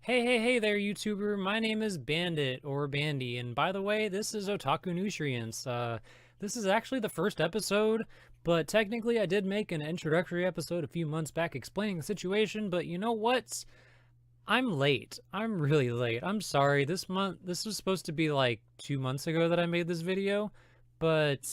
Hey there, YouTuber. My name is Bandit or Bandy, and by the way, this is Otaku Nutrients. This is actually the first episode, but technically I did make an introductory episode a few months back explaining the situation, but you know what? I'm late. I'm really late. I'm sorry. This was supposed to be like 2 months ago that I made this video, but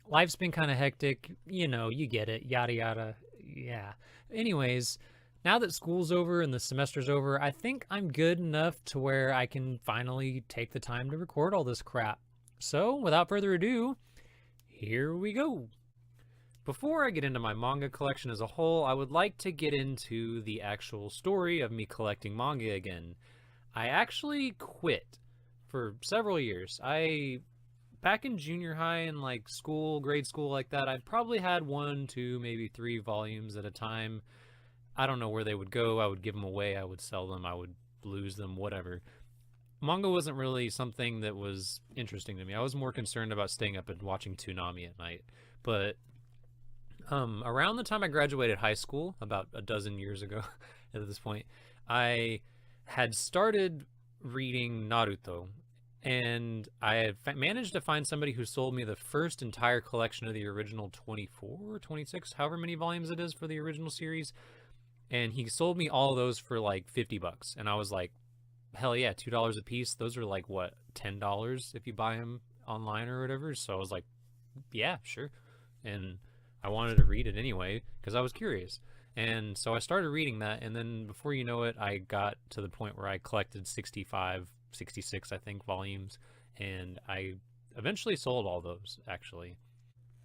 life's been kind of hectic. You know, you get it. Yada yada. Yeah. Anyways, now that school's over and the semester's over, I think I'm good enough to where I can finally take the time to record all this crap. So, without further ado, here we go. Before I get into my manga collection as a whole, I would like to get into the actual story of me collecting manga again. I actually quit for several years. Back in junior high and like school, grade school like that, I probably had 1, 2, maybe 3 volumes at a time. I don't know where they would go. I would give them away. I would sell them. I would lose them, whatever. Manga wasn't really something that was interesting to me. I was more concerned about staying up and watching Toonami at night. But around the time I graduated high school, about a dozen years ago at this point, I had started reading Naruto. And I had managed to find somebody who sold me the first entire collection of the original 24 or 26, however many volumes it is for the original series. And he sold me all of those for like $50. And I was like, hell yeah, $2 a piece. Those are like, what, $10 if you buy them online or whatever. So I was like, yeah, sure. And I wanted to read it anyway because I was curious. And so I started reading that. And then before you know it, I got to the point where I collected 65, 66, I think, volumes. And I eventually sold all those, actually.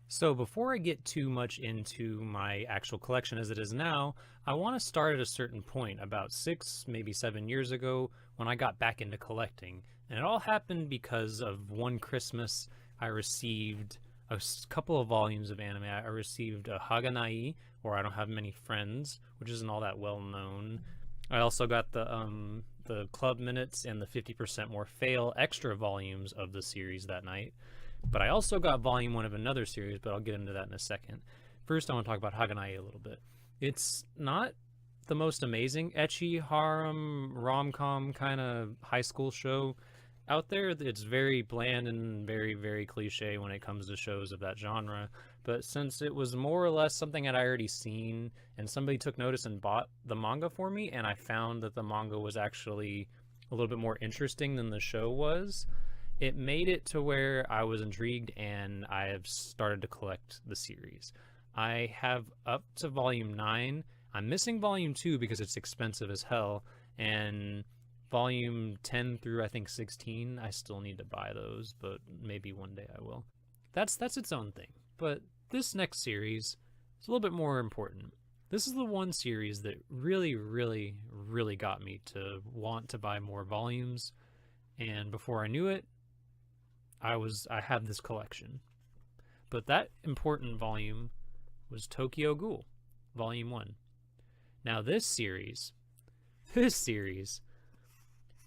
So before I get too much into my actual collection as it is now, I want to start at a certain point about 6, maybe 7 years ago when I got back into collecting. And it all happened because of one Christmas I received a couple of volumes of anime. I received a Haganai, or I Don't Have Many Friends, which isn't all that well known. I also got the Club Minutes and the 50% More Fail extra volumes of the series that night. But I also got volume 1 of another series, but I'll get into that in a second. First, I want to talk about Haganai a little bit. It's not the most amazing ecchi harem rom-com kind of high school show out there. It's very bland and very, very cliche when it comes to shows of that genre. But since it was more or less something I'd already seen, and somebody took notice and bought the manga for me, and I found that the manga was actually a little bit more interesting than the show was, it made it to where I was intrigued and I have started to collect the series. I have up to volume 9. I'm missing volume 2 because it's expensive as hell, and volume 10 through I think 16, I still need to buy those, but maybe one day I will. That's its own thing. But this next series is a little bit more important. This is the one series that really, really, really got me to want to buy more volumes, and before I knew it, I had this collection. But that important volume was Tokyo Ghoul, Volume 1. Now this series,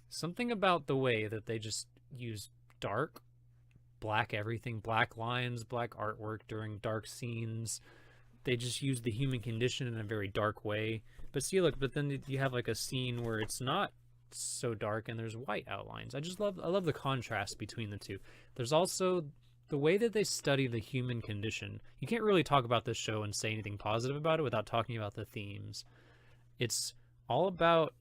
something about the way that they just use dark, black everything, black lines, black artwork during dark scenes. They just use the human condition in a very dark way. But see, look, but then you have like a scene where it's not so dark and there's white outlines. I love the contrast between the two. There's also the way that they study the human condition. You can't really talk about this show and say anything positive about it without talking about the themes. It's all about,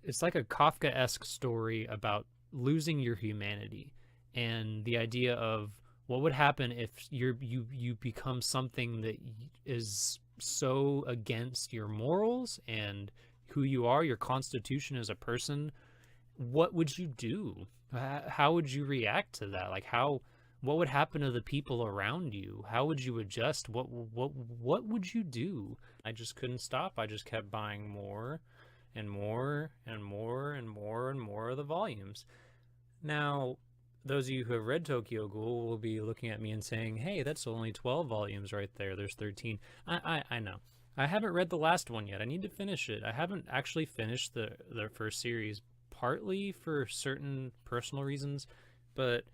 it's like a Kafka-esque story about losing your humanity and the idea of what would happen if you become something that is so against your morals and who you are, your constitution as a person. What would you do? How would you react to that? Like what would happen to the people around you? How would you adjust? What would you do? I just couldn't stop. I just kept buying more and more and more and more and more of the volumes. Now, those of you who have read Tokyo Ghoul will be looking at me and saying, hey, that's only 12 volumes right there. There's 13. I know. I haven't read the last one yet. I need to finish it. I haven't actually finished the first series, partly for certain personal reasons, but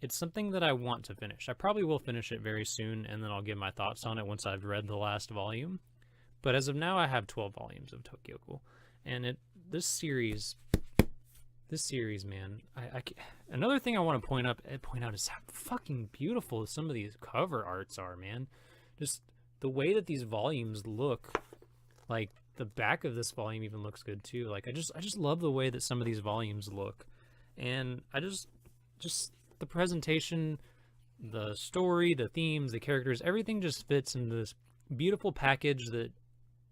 it's something that I want to finish. I probably will finish it very soon, and then I'll give my thoughts on it once I've read the last volume. But as of now, I have 12 volumes of Tokyo Ghoul, and this series, man, another thing I want to point out is how fucking beautiful some of these cover arts are, man. Just the way that these volumes look, like the back of this volume even looks good too. Like I just love the way that some of these volumes look, and I just the presentation, the story, the themes, the characters, everything just fits into this beautiful package that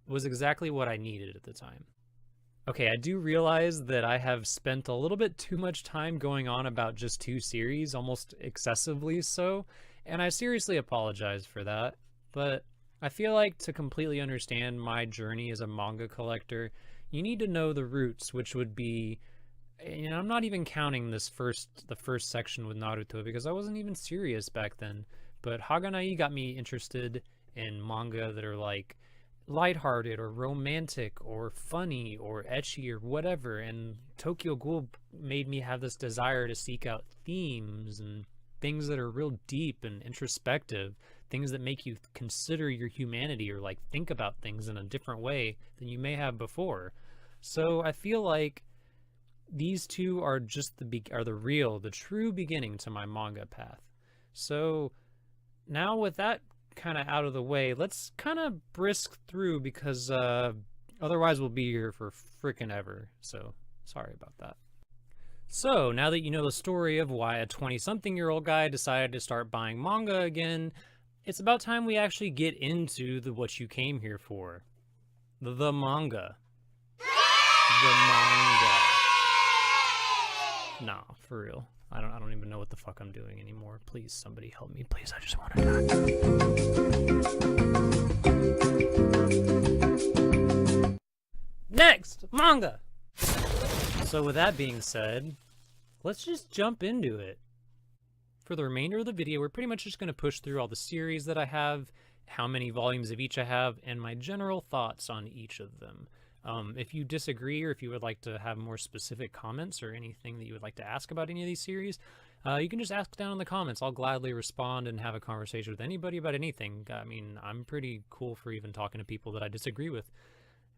was exactly what I needed at the time. Okay, I do realize that I have spent a little bit too much time going on about just 2 series, almost excessively so, and I seriously apologize for that, but I feel like to completely understand my journey as a manga collector, you need to know the roots, which would be, you know, I'm not even counting the first section with Naruto because I wasn't even serious back then, but Haganai got me interested in manga that are like lighthearted or romantic or funny or ecchi or whatever, and Tokyo Ghoul made me have this desire to seek out themes and things that are real deep and introspective, things that make you consider your humanity or like think about things in a different way than you may have before. So I feel like these two are just the true beginning to my manga path. So now with that kind of out of the way, let's kind of brisk through because otherwise we'll be here for frickin' ever. So sorry about that. So now that you know the story of why a 20-something-year-old guy decided to start buying manga again, it's about time we actually get into what you came here for. The manga. The manga. Nah, for real. I don't even know what the fuck I'm doing anymore. Please, somebody help me. Please, I just want to die. Next, manga! So with that being said, let's just jump into it. For the remainder of the video, we're pretty much just going to push through all the series that I have, how many volumes of each I have, and my general thoughts on each of them. If you disagree or if you would like to have more specific comments or anything that you would like to ask about any of these series, you can just ask down in the comments. I'll gladly respond and have a conversation with anybody about anything. I mean, I'm pretty cool for even talking to people that I disagree with,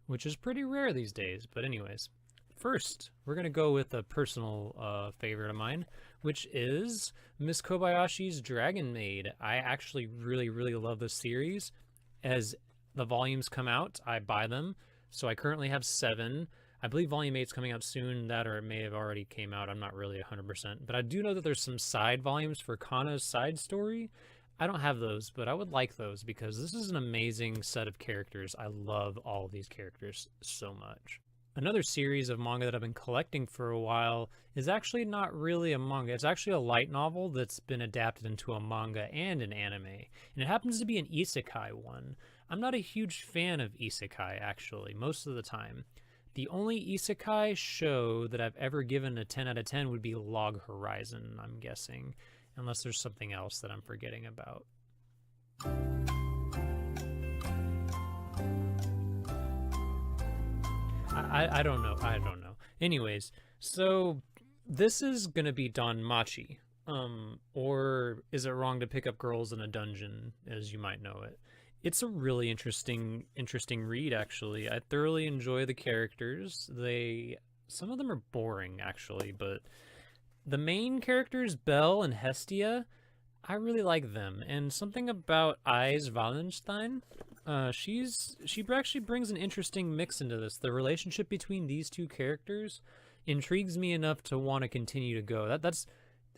which is pretty rare these days. But anyways, first, we're going to go with a personal favorite of mine, which is Miss Kobayashi's Dragon Maid. I actually really love this series. As the volumes come out, I buy them. So I currently have 7. I believe Volume 8's coming out soon, that or it may have already came out. I'm not really 100%. But I do know that there's some side volumes for Kana's side story. I don't have those, but I would like those because this is an amazing set of characters. I love all of these characters so much. Another series of manga that I've been collecting for a while is actually not really a manga. It's actually a light novel that's been adapted into a manga and an anime. And it happens to be an isekai one. I'm not a huge fan of isekai, actually, most of the time. The only isekai show that I've ever given a 10 out of 10 would be Log Horizon, I'm guessing. Unless there's something else that I'm forgetting about. I don't know. Anyways, so this is gonna be Dawnmachi. Or is it wrong to pick up girls in a dungeon, as you might know it? It's a really interesting read, actually. I thoroughly enjoy the characters. Some of them are boring, actually, but the main characters, Belle and Hestia, I really like them. And something about Eyes Wallenstein, she actually brings an interesting mix into this. The relationship between these two characters intrigues me enough to want to continue to go. That's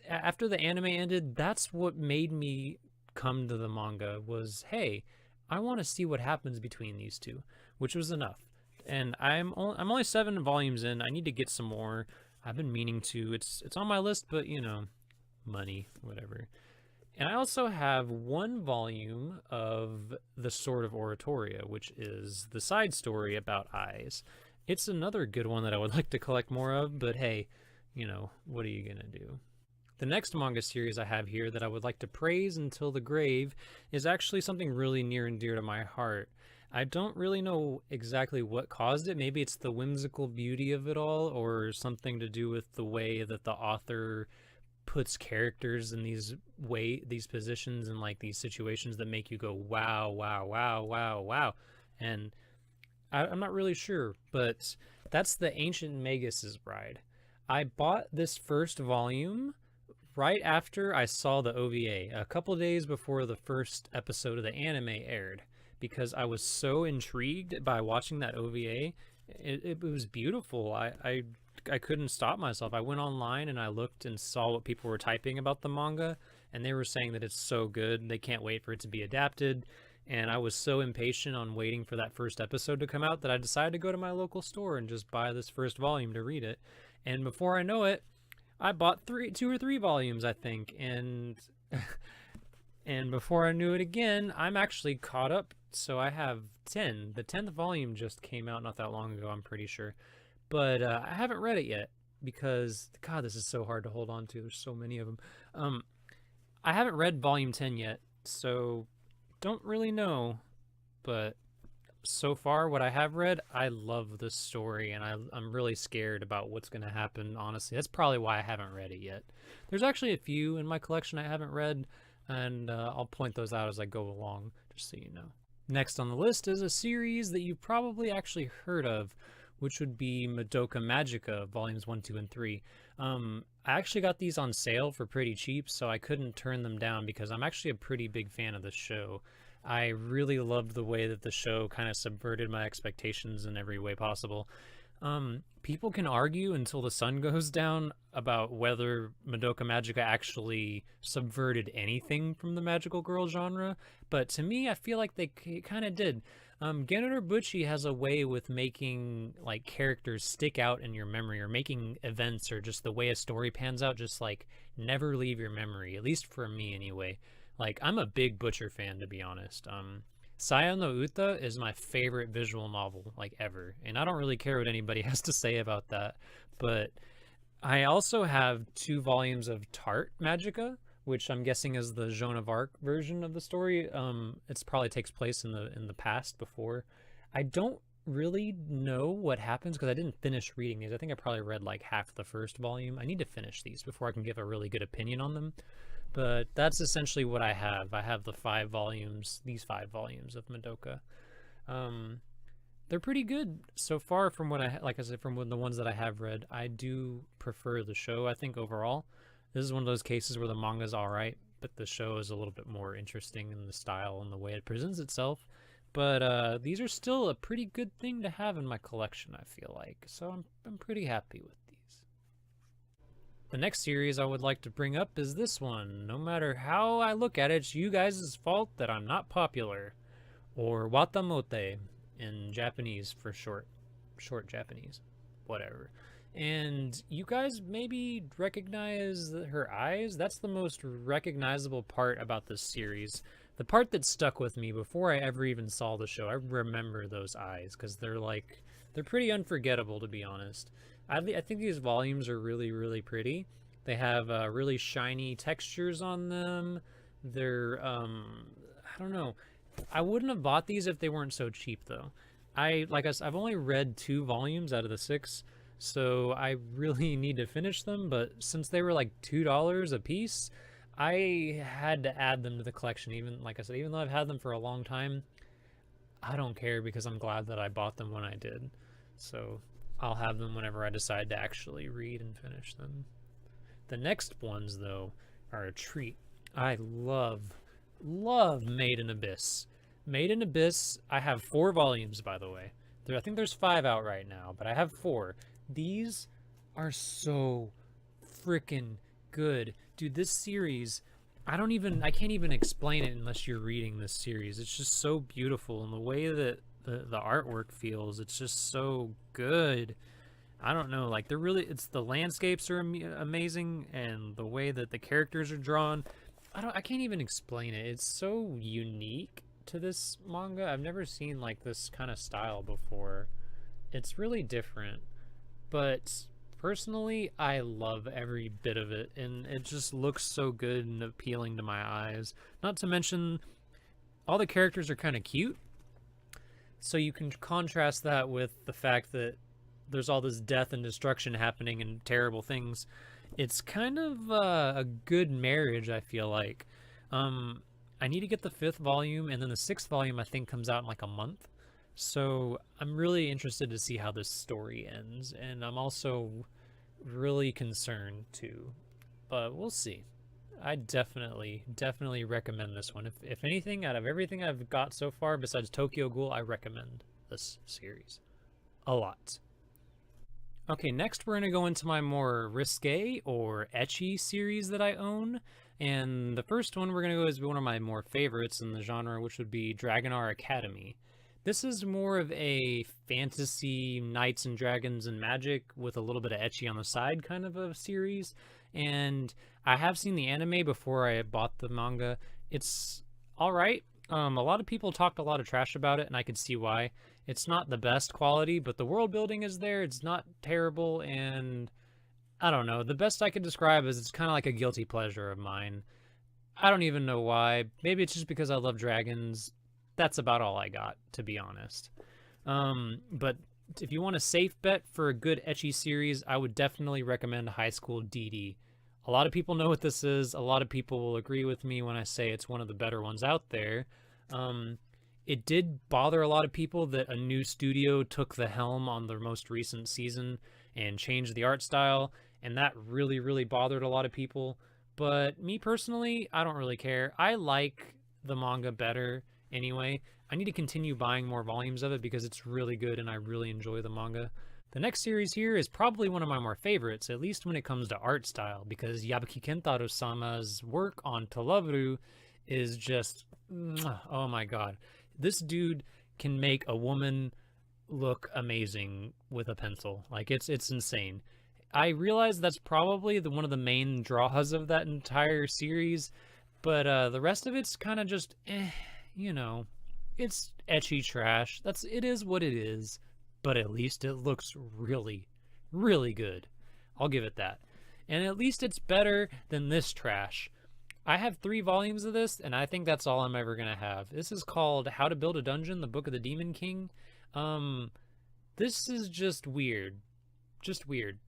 after the anime ended, that's what made me come to the manga was, hey, I want to see what happens between these two, which was enough. And I'm only 7 volumes in. I need to get some more. I've been meaning to. It's on my list, but you know, money, whatever. And I also have 1 volume of The Sword of Oratoria, which is the side story about Eyes. It's another good one that I would like to collect more of, but hey, you know, what are you gonna do? The next manga series I have here that I would like to praise until the grave is actually something really near and dear to my heart. I don't really know exactly what caused it. Maybe it's the whimsical beauty of it all, or something to do with the way that the author puts characters in these positions and like these situations that make you go, wow, wow, wow, wow, wow. And I'm not really sure, but That's the Ancient Megasis Bride. I bought this first volume right after I saw the OVA, a couple days before the first episode of the anime aired, because I was so intrigued by watching that OVA. It was beautiful. I couldn't stop myself. I went online and I looked and saw what people were typing about the manga, and they were saying that it's so good. They can't wait for it to be adapted. And I was so impatient on waiting for that first episode to come out that I decided to go to my local store and just buy this first volume to read it. And before I know it, I bought two or three volumes, I think, and and before I knew it again, I'm actually caught up. So I have 10. The 10th volume just came out not that long ago, I'm pretty sure. But I haven't read it yet because, God, this is so hard to hold on to. There's so many of them. I haven't read volume 10 yet, so don't really know. But so far, what I have read, I love the story, and I'm really scared about what's going to happen, honestly. That's probably why I haven't read it yet. There's actually a few in my collection I haven't read, and I'll point those out as I go along, just so you know. Next on the list is a series that you've probably actually heard of, which would be Madoka Magica, volumes 1, 2, and 3. I actually got these on sale for pretty cheap, so I couldn't turn them down because I'm actually a pretty big fan of the show. I really loved the way that the show kind of subverted my expectations in every way possible. People can argue until the sun goes down about whether Madoka Magica actually subverted anything from the magical girl genre, but to me, I feel like they kind of did. Genero Buchi has a way with making like characters stick out in your memory, or making events or just the way a story pans out just like never leave your memory, at least for me anyway. Like, I'm a big Butcher fan, to be honest. Saya no Uta is my favorite visual novel, like, ever. And I don't really care what anybody has to say about that. But I also have 2 volumes of Tart Magica, which I'm guessing is the Joan of Arc version of the story. It probably takes place in the past before. I don't really know what happens because I didn't finish reading these. I think I probably read like half the first volume. I need to finish these before I can give a really good opinion on them. But that's essentially what I have. I have the 5 volumes, these 5 volumes of Madoka. They're pretty good so far from what like I said, from the ones that I have read. I do prefer the show, I think, overall. This is one of those cases where the manga's alright, but the show is a little bit more interesting in the style and the way it presents itself. But these are still a pretty good thing to have in my collection, I feel like. So I'm pretty happy with these. The next series I would like to bring up is this one. No matter how I look at it, it's you guys' fault that I'm not popular. Or Watamote in Japanese for short Japanese, whatever. And you guys maybe recognize her eyes? That's the most recognizable part about this series. The part that stuck with me before I ever even saw the show. I remember those eyes because they're pretty unforgettable, to be honest. I think these volumes are really, really pretty. They have really shiny textures on them. They're, I don't know. I wouldn't have bought these if they weren't so cheap, though. Like I said, I've only read 2 volumes out of the 6, so I really need to finish them. But since they were like $2 a piece, I had to add them to the collection. Even, like I said, even though I've had them for a long time, I don't care because I'm glad that I bought them when I did. So I'll have them whenever I decide to actually read and finish them. The next ones, though, are a treat. I love Maid in Abyss. Maid in Abyss, I have 4 volumes, by the way. I think there's 5 out right now, but I have 4. These are so freaking good. Dude, this series, I can't even explain it unless you're reading this series. It's just so beautiful, and the way that the artwork feels, it's just so good. I don't know, like the landscapes are amazing, and the way that the characters are drawn, I can't even explain it. It's so unique to this manga. I've never seen like this kind of style before. It's really different, but personally, I love every bit of it, and it just looks so good and appealing to my eyes. Not to mention, all the characters are kind of cute, so you can contrast that with the fact that there's all this death and destruction happening and terrible things. It's kind of a good marriage, I feel like. I need to get the 5th volume, and then the 6th volume I think comes out in like a month. So I'm really interested to see how this story ends, and I'm also really concerned too. But we'll see. I definitely recommend this one. If anything, out of everything I've got so far, besides Tokyo Ghoul, I recommend this series a lot. Okay, next we're going to go into my more risque or ecchi series that I own. And the first one we're going to go is one of my more favorites in the genre, which would be Dragonar Academy. This is more of a fantasy, knights and dragons and magic with a little bit of ecchi on the side kind of a series. And I have seen the anime before I bought the manga. It's all right. A lot of people talked a lot of trash about it, and I could see why. It's not the best quality, but the world building is there. It's not terrible, and I don't know. The best I could describe is it's kind of like a guilty pleasure of mine. I don't even know why. Maybe it's just because I love dragons. That's about all I got, to be honest. But if you want a safe bet for a good ecchi series, I would definitely recommend High School DD. A lot of people know what this is. A lot of people will agree with me when I say it's one of the better ones out there. It did bother a lot of people that a new studio took the helm on the most recent season and changed the art style, and that really bothered a lot of people. But me personally, I don't really care. I like the manga better anyway. I need to continue buying more volumes of it because it's really good and I really enjoy the manga. The next series here is probably one of my more favorites, at least when it comes to art style, because Yabuki Kentaro-sama's work on Tolovru is just, oh my god. This dude can make a woman look amazing with a pencil. Like, it's insane. I realize that's probably one of the main draws of that entire series, but the rest of it's kind of just, you know, it's ecchi trash. It is what it is, but at least it looks really good. I'll give it that. And at least it's better than this trash. I have 3 volumes of this, and I think that's all I'm ever gonna have. This is called How to Build a Dungeon, the Book of the Demon King. This is just weird. Just weird.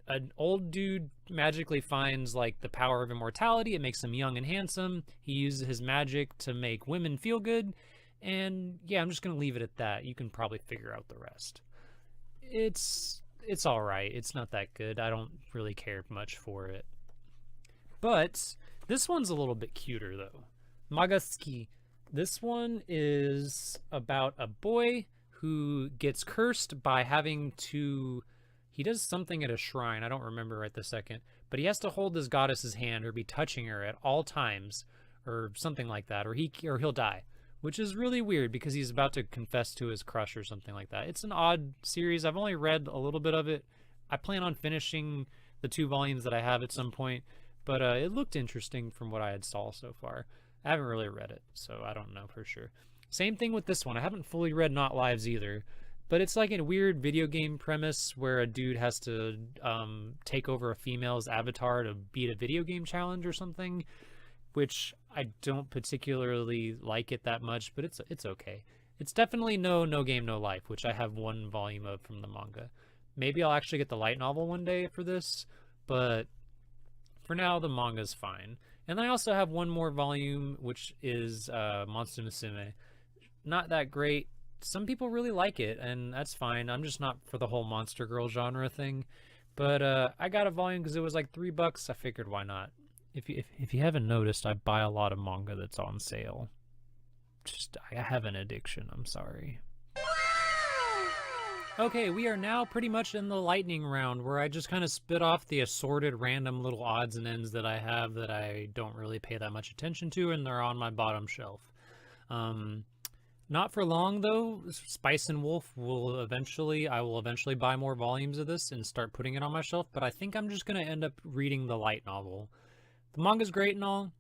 An old dude magically finds, like, the power of immortality. It makes him young and handsome. He uses his magic to make women feel good. And, yeah, I'm just gonna leave it at that. You can probably figure out the rest. It's alright. It's not that good. I don't really care much for it. But this one's a little bit cuter, though. Manga Sookie. This one is about a boy who gets cursed by having to... He does something at a shrine. I don't remember right this second. But he has to hold this goddess's hand or be touching her at all times or something like that. Or he'll die. Which is really weird because he's about to confess to his crush or something like that. It's an odd series. I've only read a little bit of it. I plan on finishing the 2 volumes that I have at some point. But it looked interesting from what I had saw so far. I haven't really read it, so I don't know for sure. Same thing with this one. I haven't fully read Not Lives either. But it's like a weird video game premise where a dude has to take over a female's avatar to beat a video game challenge or something. Which I don't particularly like it that much, but it's okay. It's definitely no Game, No Life, which I have 1 volume of from the manga. Maybe I'll actually get the light novel one day for this, but... For now, the manga's fine. And then I also have 1 more volume, which is Monster Musume. Not that great. Some people really like it, and that's fine. I'm just not for the whole monster girl genre thing. But I got a volume because it was like $3. I figured, why not? If you haven't noticed, I buy a lot of manga that's on sale. I have an addiction, I'm sorry. Okay, we are now pretty much in the lightning round where I just kind of spit off the assorted random little odds and ends that I have that I don't really pay that much attention to, and they're on my bottom shelf. Not for long though. Spice and Wolf I will eventually buy more volumes of this and start putting it on my shelf, but I think I'm just going to end up reading the light novel. The manga's great and all,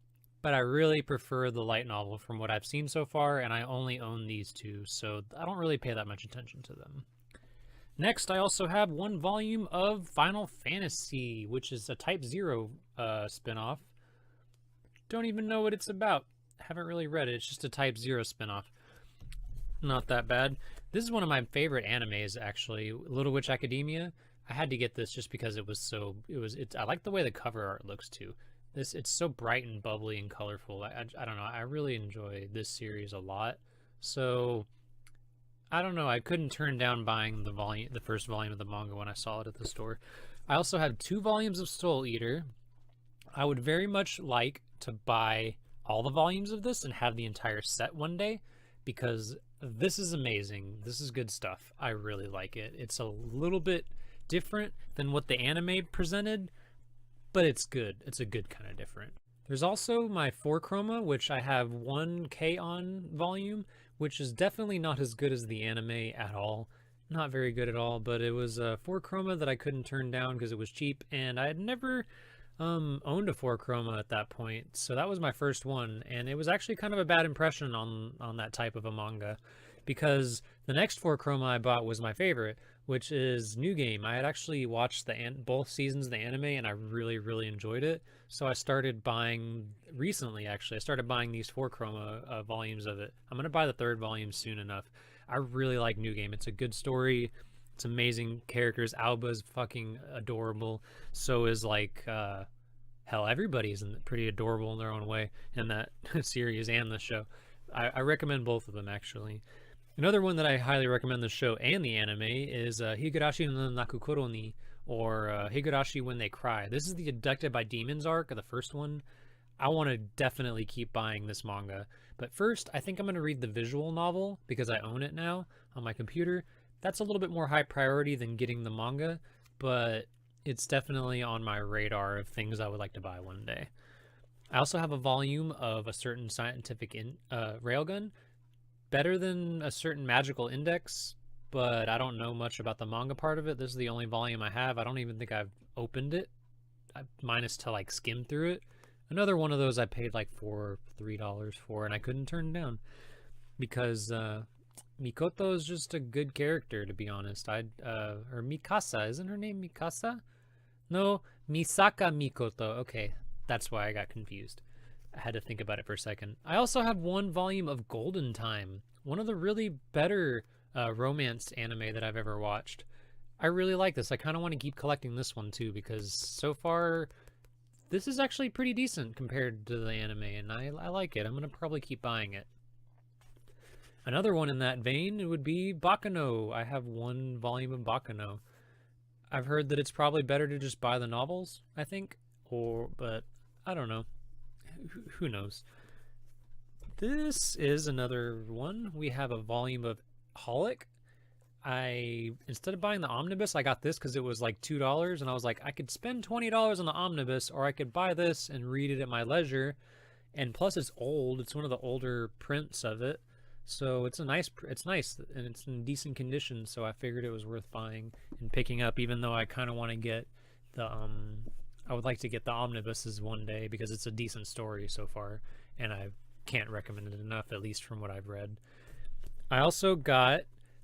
but I really prefer the light novel from what I've seen so far, and I only own these 2, so I don't really pay that much attention to them. Next, I also have 1 volume of Final Fantasy, which is a Type 0 spinoff. Don't even know what it's about. Haven't really read it. It's just a Type 0 spinoff. Not that bad. This is one of my favorite animes, actually. Little Witch Academia. I had to get this just because I like the way the cover art looks, too. It's so bright and bubbly and colorful. I don't know. I really enjoy this series a lot. So... I don't know. I couldn't turn down buying the first volume of the manga when I saw it at the store. I also have 2 volumes of Soul Eater. I would very much like to buy all the volumes of this and have the entire set one day, because this is amazing. This is good stuff. I really like it. It's a little bit different than what the anime presented, but it's good. It's a good kind of different. There's also my 4 Chroma, which I have 1K on volume, which is definitely not as good as the anime at all. Not very good at all, but it was a 4 Chroma that I couldn't turn down because it was cheap, and I had never owned a 4 Chroma at that point, so that was my first one, and it was actually kind of a bad impression on that type of a manga, because the next 4 Chroma I bought was my favorite, which is New Game. I had actually watched both seasons of the anime, and I really enjoyed it, so I started buying, recently actually, I started buying these 4 Chroma volumes of it. I'm going to buy the 3rd volume soon enough. I really like New Game. It's a good story. It's amazing characters. Alba's fucking adorable. So is like, hell, everybody's pretty adorable in their own way in that series and the show. I recommend both of them, actually. Another one that I highly recommend the show and the anime is Higurashi no Nakukoro ni, or Higurashi When They Cry. This is the Abducted by Demons arc, the first one. I want to definitely keep buying this manga. But first, I think I'm going to read the visual novel because I own it now on my computer. That's a little bit more high priority than getting the manga, but it's definitely on my radar of things I would like to buy one day. I also have a volume of a certain scientific railgun, better than a certain magical index, but I don't know much about the manga part of it. This is the only volume I have. I don't even think I've opened it, minus to like skim through it. Another one of those I paid like $3 for, and I couldn't turn down because Mikoto is just a good character, to be honest. Or Mikasa, isn't her name Mikasa? No, Misaka Mikoto. Okay, that's why I got confused. I had to think about it for a second. I also have 1 volume of Golden Time, one of the really better romance anime that I've ever watched. I really like this. I kind of want to keep collecting this one too, because so far this is actually pretty decent compared to the anime, and I like it. I'm going to probably keep buying it. Another one in that vein would be Baccano. I have 1 volume of Baccano. I've heard that it's probably better to just buy the novels, I think, but I don't know. Who knows? This is another one. We have a volume of Holic. Instead of buying the omnibus, I got this because it was like $2, and I was like, I could spend $20 on the omnibus, or I could buy this and read it at my leisure. And plus, it's old. It's one of the older prints of it, so it's nice, and it's in decent condition. So I figured it was worth buying and picking up, even though I kind of want to get the I would like to get the omnibuses one day because it's a decent story so far, and I can't recommend it enough, at least from what I've read. I also got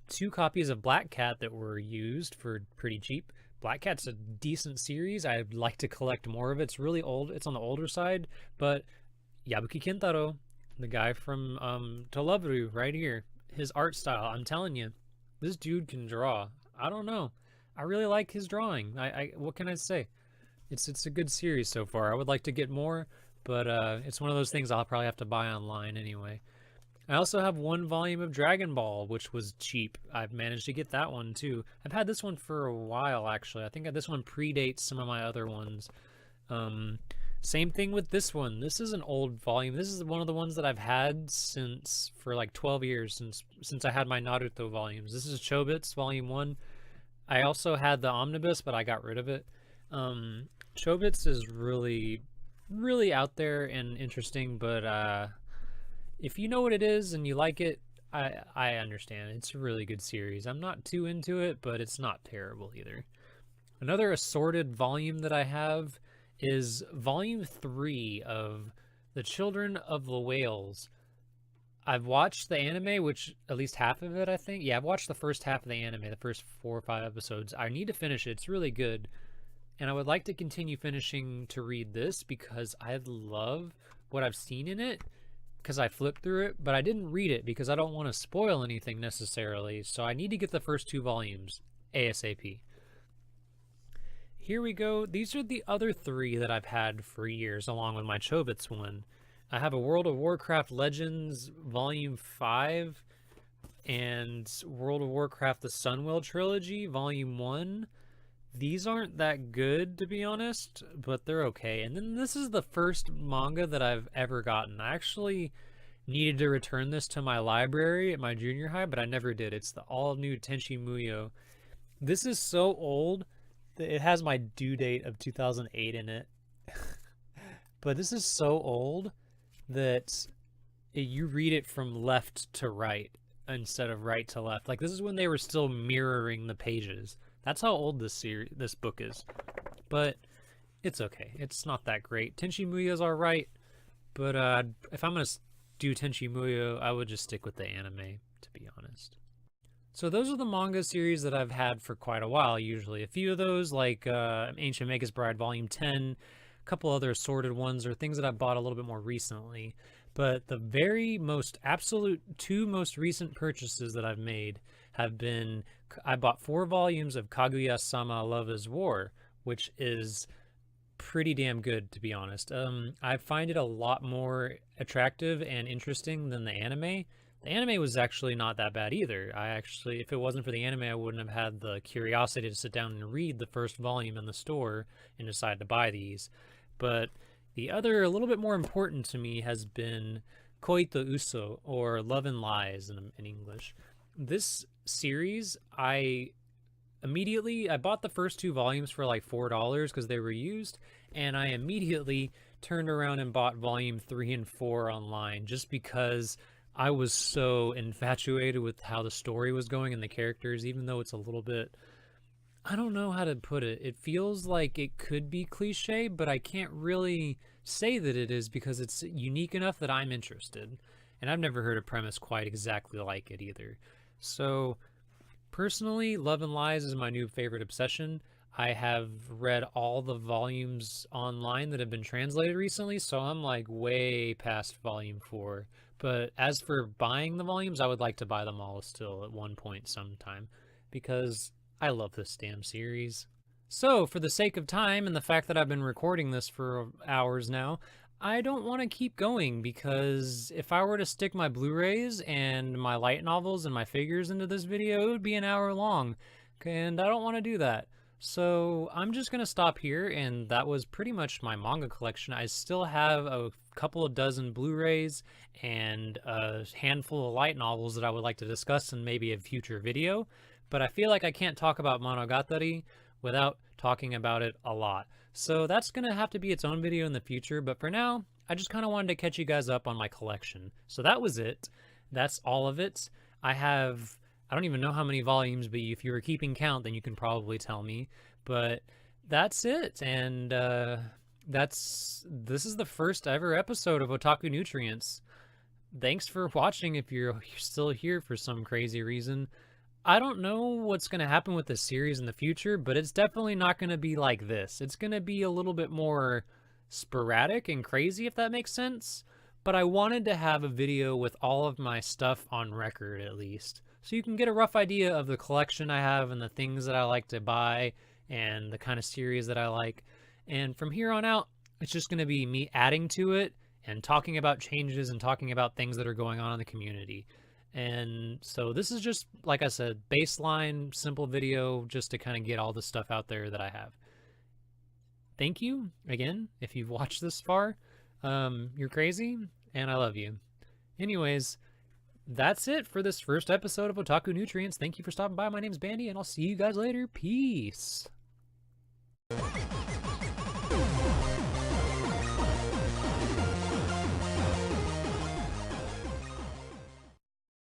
2 copies of Black Cat that were used for pretty cheap. Black Cat's a decent series. I'd like to collect more of it. It's really old. It's on the older side, but Yabuki Kentaro, the guy from To Love You right here, his art style, I'm telling you, this dude can draw. I don't know. I really like his drawing. What can I say? It's a good series so far. I would like to get more, but it's one of those things I'll probably have to buy online anyway. I also have 1 volume of Dragon Ball, which was cheap. I've managed to get that one too. I've had this one for a while, actually. I think this one predates some of my other ones. Same thing with this one. This is an old volume. This is one of the ones that I've had for like 12 years, since I had my Naruto volumes. This is Chobits Volume 1. I also had the omnibus, but I got rid of it. Chobits is really out there and interesting, but if you know what it is and you like it, I understand. It's a really good series. I'm not too into it, but it's not terrible either. Another assorted volume that I have is Volume 3 of The Children of the Whales. I've watched the anime, which at least half of it, I think. Yeah, I've watched the first half of the anime, the first 4 or 5 episodes. I need to finish it. It's really good. And I would like to continue finishing to read this because I love what I've seen in it, because I flipped through it, but I didn't read it because I don't want to spoil anything necessarily. So I need to get the first 2 volumes ASAP. Here we go. These are the other 3 that I've had for years, along with my Chobits one. I have a World of Warcraft Legends Volume 5. and World of Warcraft: The Sunwell Trilogy, Volume 1. These aren't that good, to be honest, but they're okay. And then this is the first manga that I've ever gotten. I actually needed to return this to my library at my junior high, but I never did. It's the all-new Tenchi Muyo. This is so old that it has my due date of 2008 in it. But this is so old that you read it from left to right instead of right to left. Like, this is when they were still mirroring the pages. That's how old this book is. But it's okay. It's not that great. Tenchi Muyo's alright, but if I'm going to do Tenchi Muyo, I would just stick with the anime, to be honest. So those are the manga series that I've had for quite a while, usually. A few of those, like Ancient Magus Bride Volume 10, a couple other assorted ones, or things that I bought a little bit more recently. But the very absolute two most recent purchases that I've made have been, I bought 4 volumes of Kaguya-sama Love is War, which is pretty damn good, to be honest. I find it a lot more attractive and interesting than the anime. The anime was actually not that bad either. If it wasn't for the anime, I wouldn't have had the curiosity to sit down and read the first volume in the store and decide to buy these. But the other, a little bit more important to me, has been Koi to Uso, or Love and Lies in English. This series, I bought the first 2 volumes for like $4 because they were used, and I immediately turned around and bought volume 3 and 4 online just because I was so infatuated with how the story was going and the characters, even though it's a little bit, I don't know how to put it. It feels like it could be cliche, but I can't really say that it is because it's unique enough that I'm interested. And I've never heard a premise quite exactly like it either. So personally, Love and Lies is my new favorite obsession. I have read all the volumes online that have been translated recently, so I'm like way past volume 4. But as for buying the volumes, I would like to buy them all still at one point sometime, because I love this damn series. So, for the sake of time and the fact that I've been recording this for hours now, I don't want to keep going, because if I were to stick my Blu-rays and my light novels and my figures into this video, it would be an hour long, and I don't want to do that. So I'm just going to stop here, and that was pretty much my manga collection. I still have a couple of dozen Blu-rays and a handful of light novels that I would like to discuss in maybe a future video, but I feel like I can't talk about Monogatari without talking about it a lot. So that's going to have to be its own video in the future, but for now, I just kind of wanted to catch you guys up on my collection. So that was it. That's all of it. I don't even know how many volumes, but if you were keeping count, then you can probably tell me. But that's it, and this is the first ever episode of Otaku Nutrients. Thanks for watching if you're still here for some crazy reason. I don't know what's going to happen with this series in the future, but it's definitely not going to be like this. It's going to be a little bit more sporadic and crazy, if that makes sense. But I wanted to have a video with all of my stuff on record, at least, so you can get a rough idea of the collection I have and the things that I like to buy and the kind of series that I like. And from here on out, it's just going to be me adding to it and talking about changes and talking about things that are going on in the community. And so this is just, like I said, baseline, simple video just to kind of get all the stuff out there that I have. Thank you, again, if you've watched this far. You're crazy, and I love you. Anyways, that's it for this first episode of Otaku Nutrients. Thank you for stopping by. My name's Bandy, and I'll see you guys later. Peace.